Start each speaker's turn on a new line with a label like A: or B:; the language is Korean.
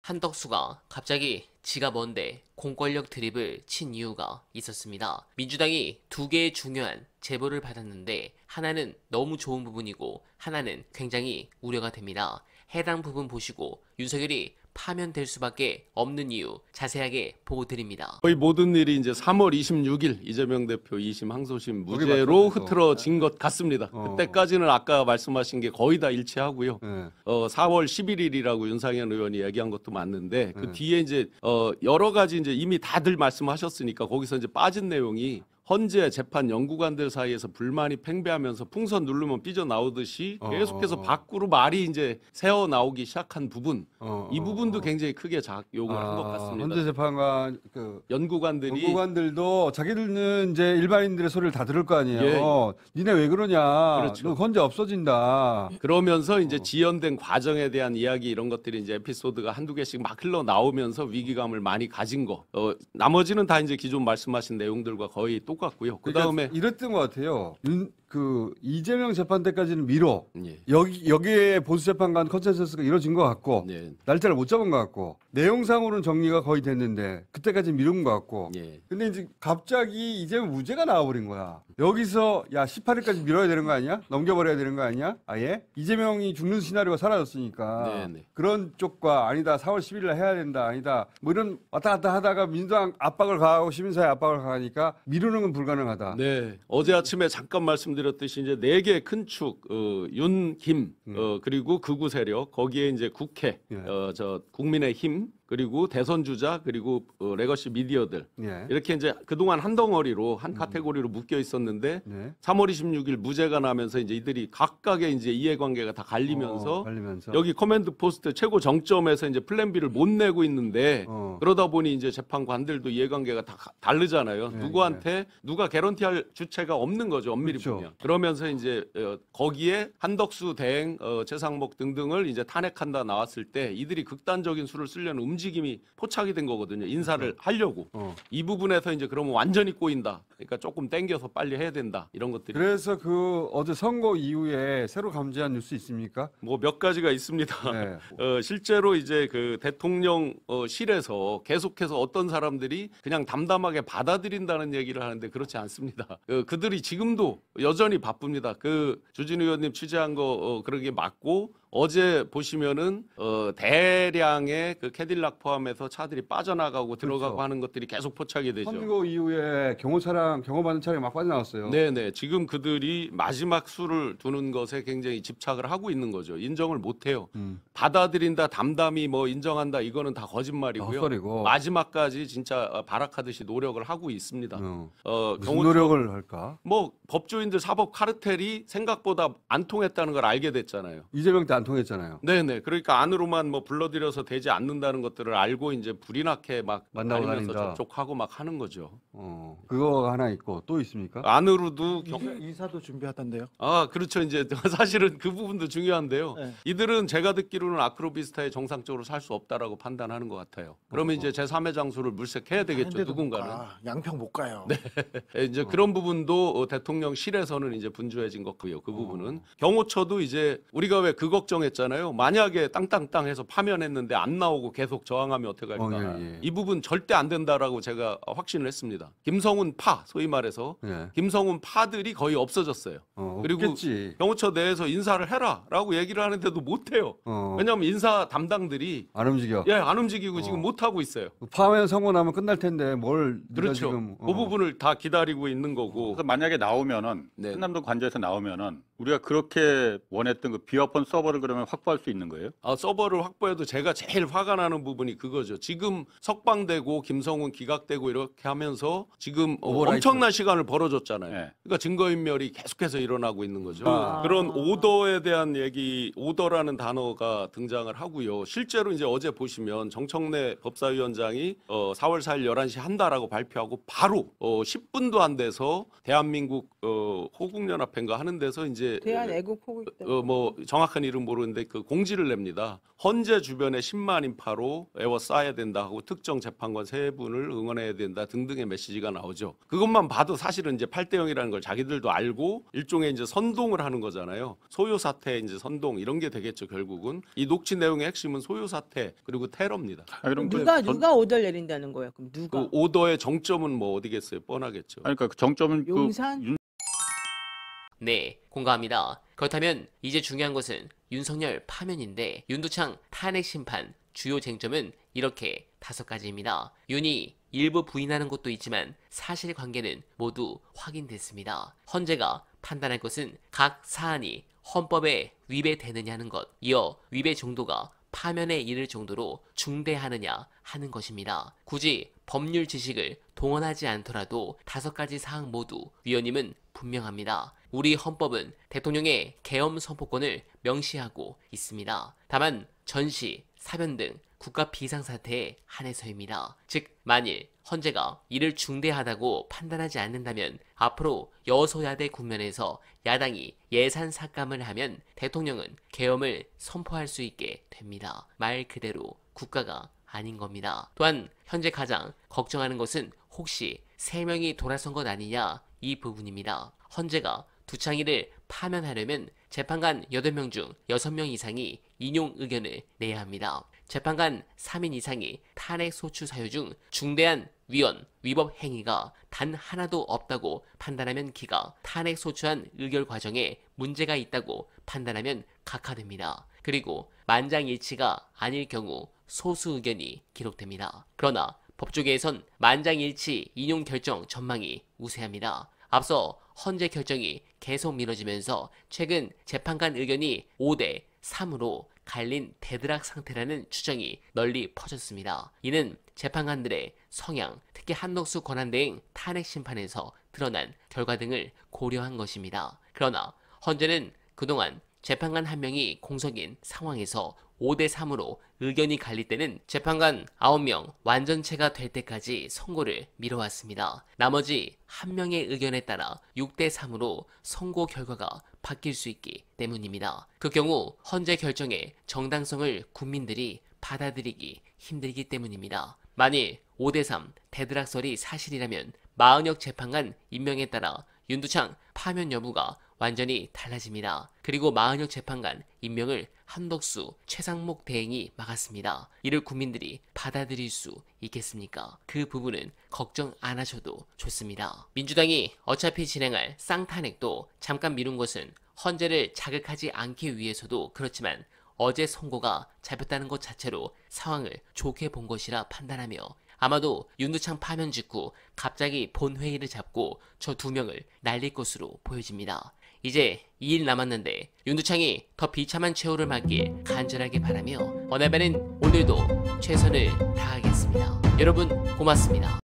A: 한덕수가 갑자기 지가 뭔데 공권력 드립을 친 이유가 있었습니다. 민주당이 두 개의 중요한 제보를 받았는데 하나는 너무 좋은 부분이고 하나는 굉장히 우려가 됩니다. 해당 부분 보시고 윤석열이 파면될 수밖에 없는 이유 자세하게 보고 드립니다.
B: 거의 모든 일이 이제 3월 26일 이재명 대표 2심 항소심 무죄로 흐트러진 것 같습니다. 그때까지는 아까 말씀하신 게 거의 다 일치하고요. 4월 11일이라고 윤상현 의원이 얘기한 것도 맞는데 그 뒤에 이제 여러 가지 이제 이미 다들 말씀하셨으니까 거기서 이제 빠진 내용이 헌재 재판 연구관들 사이에서 불만이 팽배하면서 풍선 누르면 삐져나오듯이 계속해서 밖으로 말이 이제 새어 나오기 시작한 부분, 이 부분도 굉장히 크게 작용을 한 것 같습니다.
C: 헌재 재판관 연구관들도 자기들은 이제 일반인들의 소리를 다 들을 거 아니에요.
B: 예.
C: 니네 왜 그러냐?
B: 그렇죠.
C: 너 헌재 없어진다.
B: 그러면서 이제 지연된 과정에 대한 이야기 이런 것들이 이제 에피소드가 한두 개씩 막 흘러 나오면서 위기감을 많이 가진 거. 나머지는 다 이제 기존 말씀하신 내용들과 거의 똑같고요. 그 다음에
C: 그러니까 이랬던 것 같아요. 이재명 재판 때까지는 미뤄.
B: 예.
C: 여기에 보수재판관 컨센서스가 이루어진 것 같고
B: 예.
C: 날짜를 못 잡은 것 같고 내용상으로는 정리가 거의 됐는데 그때까지 미룬 것 같고.
B: 예.
C: 근데 이제 갑자기 이재명 무죄가 나와버린 거야. 여기서 야 18일까지 미뤄야 되는 거 아니야? 넘겨버려야 되는 거 아니야? 아예? 이재명이 죽는 시나리오가 사라졌으니까
B: 네네.
C: 그런 쪽과 아니다 4월 10일날 해야 된다 아니다 뭐 이런 왔다 갔다 하다가 민주당 압박을 가하고 시민사회 압박을 가하니까 미루는 건 불가능하다.
B: 네, 어제 아침에 잠깐 말씀드렸듯이 이제 네 개 큰 축, 윤, 김, 그리고 극우 세력, 거기에 이제 국회,
C: 예.
B: 국민의힘, 그리고 대선 주자, 그리고 레거시 미디어들
C: 예.
B: 이렇게 이제 그동안 한 덩어리로 한 카테고리로 묶여 있었는데
C: 네.
B: 3월 26일 무죄가 나면서 이제 이들이 각각의 이제 이해관계가 다 갈리면서 여기 커맨드 포스트 최고 정점에서 이제 플랜 B를 못 내고 있는데 그러다 보니 이제 재판관들도 이해관계가 다 다르잖아요. 누구한테 누가 개런티할 주체가 없는 거죠. 엄밀히
C: 그렇죠.
B: 보면. 그러면서 이제 거기에 한덕수 대행, 최상목 등등을 이제 탄핵한다 나왔을 때 이들이 극단적인 수를 쓰려는 움직임이 포착이 된 거거든요. 인사를 하려고. 이 부분에서 이제 그러면 완전히 꼬인다. 그러니까 조금 땡겨서 빨리 해야 된다. 이런 것들이.
C: 그래서 어제 선거 이후에 새로 감지한 뉴스 있습니까?
B: 뭐 몇 가지가 있습니다.
C: 네.
B: 실제로 이제 그 대통령실에서 계속해서 어떤 사람들이 그냥 담담하게 받아들인다는 얘기를 하는데 그렇지 않습니다. 그들이 지금도 여전히 바쁩니다. 주진 의원님 취재한 거 그러게 맞고 어제 보시면은 대량의 그 캐딜락 포함해서 차들이 빠져나가고 들어가고
C: 그렇죠.
B: 하는 것들이 계속 포착이 되죠.
C: 선거 이후에 경호받는 차량이 막 빠져나왔어요.
B: 네네. 지금 그들이 마지막 수를 두는 것에 굉장히 집착을 하고 있는 거죠. 인정을 못해요. 받아들인다, 담담히 뭐 인정한다 이거는 다 거짓말이고요.
C: 헛소리고.
B: 마지막까지 진짜 발악하듯이 노력을 하고 있습니다.
C: 무슨 노력을 할까?
B: 뭐 법조인들 사법 카르텔이 생각보다 안 통했다는 걸 알게 됐잖아요.
C: 이재명 때 안 통했잖아요.
B: 네네. 그러니까 안으로만 뭐 불러들여서 되지 않는다는 것들을 알고 이제 불이 나게 막
C: 만나고
B: 다니면서
C: 다닌다.
B: 접촉하고 막 하는 거죠.
C: 그거 하나 있고 또 있습니까?
B: 안으로도
D: 이사도 준비하던데요.
B: 그렇죠. 이제 사실은 그 부분도 중요한데요.
D: 네.
B: 이들은 제가 듣기로는 아크로비스타에 정상적으로 살 수 없다라고 판단하는 것 같아요. 그러면 이제 제3의 장소를 물색해야 되겠죠.
D: 다른 데도
B: 누군가는.
D: 못 가. 양평 못 가요.
B: 이제 그런 부분도 대통령실에서는 이제 분주해진 것 같고요. 그 부분은 경호처도 이제 우리가 왜 그 걱정했잖아요. 만약에 땅땅땅 해서 파면했는데 안 나오고 계속 저항하면 어떡할까.
C: 예.
B: 이 부분 절대 안 된다라고 제가 확신을 했습니다. 김성훈 파 소위 말해서
C: 예.
B: 김성훈 파들이 거의 없어졌어요. 그리고
C: 없겠지.
B: 경호처 내에서 인사를 해라라고 얘기를 하는데도 못해요. 왜냐하면 인사 담당들이
C: 안 움직여.
B: 안 움직이고 지금 못 하고 있어요.
C: 파면 선고나면 끝날 텐데 뭘 네가
B: 그렇죠.
C: 지금
B: 그 부분을 다 기다리고 있는 거고.
E: 그래서 만약에 나오면은
B: 네.
E: 한남동 관저에서 나오면은 우리가 그렇게 원했던 그 비어폰 서버를 그러면 확보할 수 있는 거예요?
B: 서버를 확보해도 제가 제일 화가 나는 부분이 그거죠. 지금 석방되고 김성훈 기각되고 이렇게 하면서 지금 엄청난 시간을 벌어줬잖아요.
E: 네.
B: 그러니까 증거인멸이 계속해서 일어나고 있는 거죠. 그런 오더에 대한 얘기, 오더라는 단어가 등장을 하고요. 실제로 이제 어제 보시면 정청래 법사위원장이 4월 4일 11시 한다라고 발표하고 바로 10분도 안 돼서 대한민국 호국연합회인가 하는 데서 이제 이제
F: 대한애국포국
B: 뭐 정확한 이름 모르는데 그 공지를 냅니다. 헌재 주변에 10만 인파로 에워싸야 된다 하고 특정 재판관 3분을 응원해야 된다 등등의 메시지가 나오죠. 그것만 봐도 사실은 이제 8대 0이라는 걸 자기들도 알고 일종의 이제 선동을 하는 거잖아요. 소요 사태 이제 선동 이런 게 되겠죠. 결국은 이 녹취 내용의 핵심은 소요 사태 그리고 테러입니다.
E: 그럼
F: 누가 오더를 내린다는 거예요? 그럼 누가?
B: 그 오더의 정점은 뭐 어디겠어요? 뻔하겠죠.
E: 그러니까 그 정점은
F: 용산?
A: 네, 공감합니다. 그렇다면 이제 중요한 것은 윤석열 파면인데 윤두창 탄핵 심판 주요 쟁점은 이렇게 5가지입니다. 윤이 일부 부인하는 것도 있지만 사실관계는 모두 확인됐습니다. 헌재가 판단할 것은 각 사안이 헌법에 위배되느냐는 것, 이어 위배 정도가 파면에 이를 정도로 중대하느냐 하는 것입니다. 굳이 법률 지식을 동원하지 않더라도 5가지 사항 모두 위원님은 분명합니다. 우리 헌법은 대통령의 계엄 선포권을 명시하고 있습니다. 다만 전시, 사변 등 국가 비상사태에 한해서입니다. 즉 만일 헌재가 이를 중대하다고 판단하지 않는다면 앞으로 여소야대 국면에서 야당이 예산 삭감을 하면 대통령은 계엄을 선포할 수 있게 됩니다. 말 그대로 국가가 아닌 겁니다. 또한 현재 가장 걱정하는 것은 혹시 3명이 돌아선 것 아니냐 이 부분입니다. 헌재가 두창이를 파면하려면 재판관 8명 중 6명 이상이 인용 의견을 내야 합니다. 재판관 3인 이상이 탄핵 소추 사유 중 중대한 위헌, 위법 행위가 단 하나도 없다고 판단하면 기각, 탄핵 소추안 의결 과정에 문제가 있다고 판단하면 각하됩니다. 그리고 만장일치가 아닐 경우 소수 의견이 기록됩니다. 그러나 법조계에선 만장일치 인용 결정 전망이 우세합니다. 앞서 헌재 결정이 계속 미뤄지면서 최근 재판관 의견이 5대 3으로 갈린 대드락 상태라는 추정이 널리 퍼졌습니다. 이는 재판관들의 성향, 특히 한덕수 권한대행 탄핵 심판에서 드러난 결과 등을 고려한 것입니다. 그러나 헌재는 그동안 재판관 1명이 공석인 상황에서 5대 3으로 의견이 갈릴 때는 재판관 9명 완전체가 될 때까지 선고를 미뤄왔습니다. 나머지 1명의 의견에 따라 6대 3으로 선고 결과가 바뀔 수 있기 때문입니다. 그 경우 헌재 결정의 정당성을 국민들이 받아들이기 힘들기 때문입니다. 만일 5대 3 대드락설이 사실이라면 마은혁 재판관 임명에 따라 윤두창 파면 여부가 완전히 달라집니다. 그리고 마은혁 재판관 임명을 한덕수, 최상목 대행이 막았습니다. 이를 국민들이 받아들일 수 있겠습니까? 그 부분은 걱정 안 하셔도 좋습니다. 민주당이 어차피 진행할 쌍탄핵도 잠깐 미룬 것은 헌재를 자극하지 않기 위해서도 그렇지만 어제 선고가 잡혔다는 것 자체로 상황을 좋게 본 것이라 판단하며 아마도 윤두창 파면 직후 갑자기 본회의를 잡고 저 2명을 날릴 것으로 보여집니다. 이제 2일 남았는데 윤두창이 더 비참한 최후를 맞길 간절하게 바라며 어나베는 오늘도 최선을 다하겠습니다. 여러분 고맙습니다.